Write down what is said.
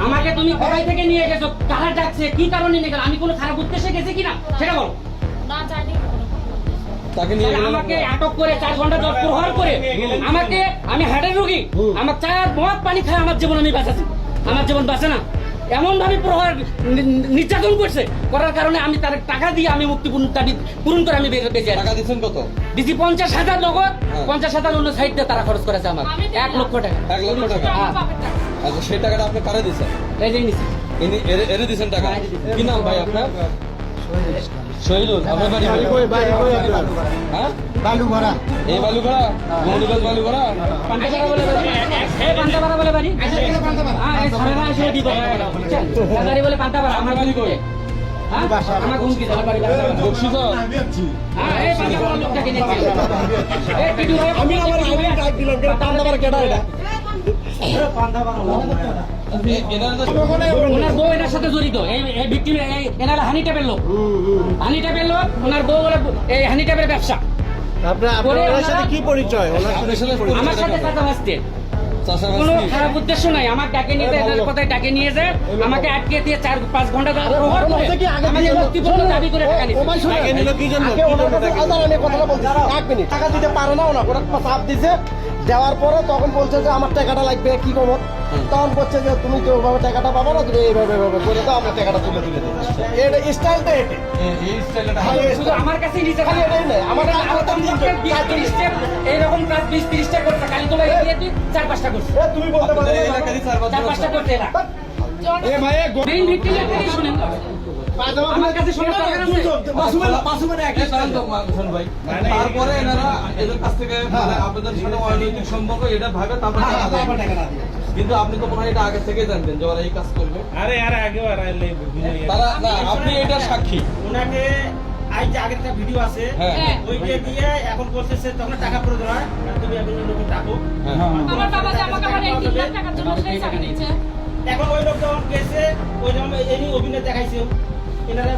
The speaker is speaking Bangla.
আমাকে তুমি কোথায় থেকে নিয়ে গেছো, কারা ডাকছে, কি কারণে নিয়ে গেল, আমি কোনো খারাপ উদ্দেশ্যে গেছি কিনা সেটা বলো। আমাকে আটক করে 4 ঘন্টা জজ প্রহার করে আমাকে, আমি হার্টের রোগী, আমার 4 মদ পানি খায় আমার জীবন আমি বাঁচাচ্ছি, আমার জীবন বাঁচে না। এমন ভাবে প্রহার নির্যাতন করছে, করার কারণে আমি তার টাকা দিয়ে আমি মুক্তিপূর্ণ দাবি পূরণ করে আমি বেঁচে। টাকা দিচ্ছেন কত? দিচ্ছি 50,000 নগদ, 50,000 অন্য সাইড দিয়ে তারা খরচ করেছে আমার 1 লক্ষ টাকা। 1 লক্ষ টাকা? আচ্ছা, সেই টাকাটা আপনি কারে দিচ্ছেন? এই যে নিছি এরে দিচ্ছেন টাকা। কি নাম ভাই আপনার? শহীদুল। আপনার বাড়ি হ্যাঁ? বালুঘরা। এই বালুঘরা, মৌলিবাদ বালুঘরা। পান্তাপাড়া বলে বাড়ি, এই পান্তাপাড়া বলে বাড়ি। হ্যাঁ, এই সারা এসে দিব বুঝছেন, বাড়ি বলে পান্তাপাড়া। আমার বাড়ি কই? হ্যাঁ, আমার ঘুমকি আমার বাড়ি পান্তাপাড়া। বকশিস? হ্যাঁ, এই পান্তাপাড়া লোকটাকে নিয়ে এই ভিডিও আমি ডাক দিলাম কেন পান্তাপাড়া কেডা এটা? ওনার বউ এটার সাথে জড়িত, এই ভিকটিম, এনারা হানি ট্যাপের লোক, হানি ট্যাপের লোক। ওনার বউ বলে এই হানি ট্যাপের ব্যবসা। আপনার সাথে কি পরিচয়? আমার সাথে কথা হচ্ছে, কোনো খারাপ উদ্দেশ্য নাই। আমার ডাকে নিয়ে যায়, এদের কথায় ডাকে নিয়ে যায়, আমাকে আটকে দিয়ে 4-5 ঘন্টা প্রহার করে আমাকে মুক্তিপূর্ণ দাবি করে টাকা নিচ্ছে। টাকা দিতে পারে না, ওরা চাপ দিছে, দেওয়ার পরে তখন বলছে যে আমার টাকাটা লাগবে, কি কমো, তখন বলছে যে তুমি তো ওভাবে টাকাটা পাবো না, তুমি এইভাবে করে দাও, আমরা টাকাটা তুলে দিলে এটা স্টাইলটা। এটা শুধু আমার কাছেই নিচে খালি এটাই নয়, আমাদের এইরকম প্রায় 20-30টা করছে, কালী তোলা দিয়ে 4-5টা করছে, তুমি বলতে পারো 4-5টা করছে এরা। মেইন ভিক্টিমের থেকেই শুনেন, আমার কাছে শোনার দরকার আছে। তারপরে এনারা এদের কাছ থেকে মানে আপনাদের সাথে অনৈতিক সম্পর্ক এটা ভাবে তারপর কিন্তু আপনি তো মনে হয় এটা আগে থেকে জানতেন যে ওরা এই কাজ করবে। আরে আগে তারা না, আপনি এটা সাক্ষী। ওনাকে আই যে আগের একটা ভিডিও আছে, হ্যাঁ। ওইটা দিয়ে এখন বলতেছে তখন টাকা প্রয়োজন হয়, তুমি এখন লোক ডাকো। আমার বাবা যে আমাকে আবার 1 লাখ টাকার জন্য সেই টাকা দিয়েছে। এখন ওই লোক যখন গেছে, ওই যখন এই অভিনয় দেখাইছে এনারা